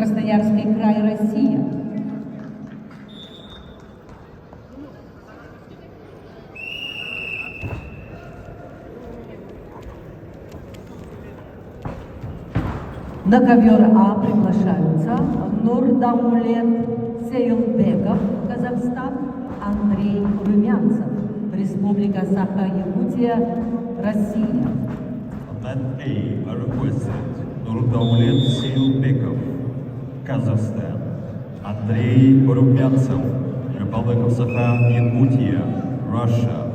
Красноярский край, Россия. На ковер А приглашаются Нурдаулет Сейлбеков, Казахстан, Андрей Румянцев, Республика Саха-Якутия, Россия. On mat A are requested Nurdaulet Seilbekov, Kazakhstan, Andrei Rumyantsov, Republic of Sakha-Yakutia, Russia.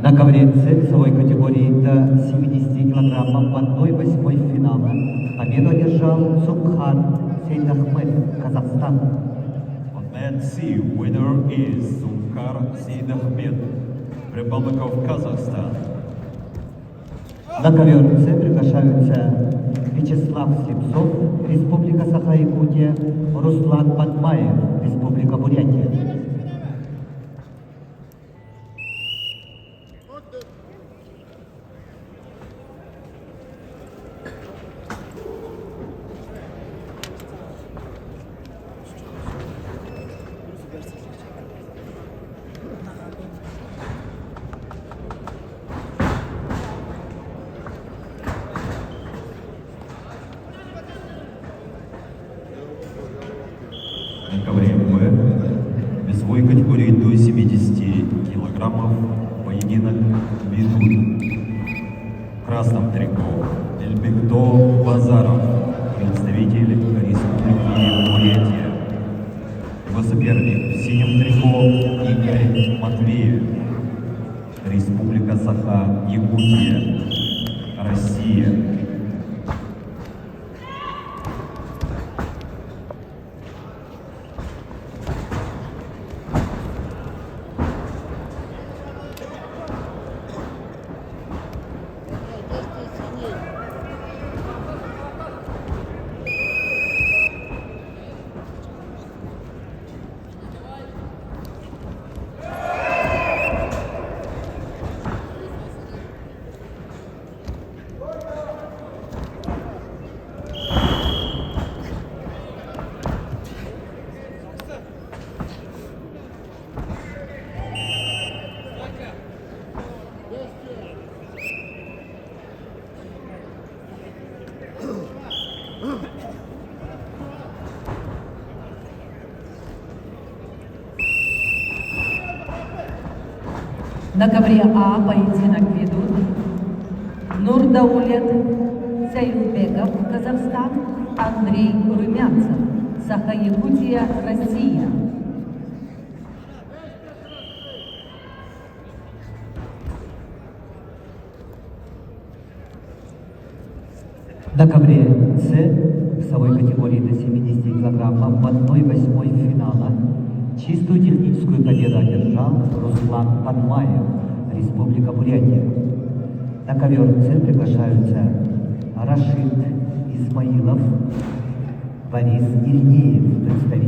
На ковре С весовой категории до 70 килограммов в 1/8 финала победу одержал Субхан Сейдахмед, Казахстан. On mat C, winner is Zulkar Seidahmed, Republic of Kazakhstan. На ковер С приглашаются Вячеслав Слепцов, Республика Саха-Якутия, Руслан Батмаев, Республика Бурятия. На ковре В весовой категории до 70 килограммов поединок ведут в красном трико Эльбекто Базаров, представитель Республики Бурятия. Его соперник в синем трико Игорь Матвеев, Республика Саха-Якутия, Россия. На ковре А поединок ведут Нурдаулет Сейлбеков, Казахстан, Андрей Румянцев, Саха-Якутия, Россия. На ковре С в весовой категории до 70 килограммов в 1/8 финала чистую техническую победу одержал Руслан Падмаев, Республика Бурятия. На ковер С приглашаются Рашид Исмаилов, Борис Ильниев, представитель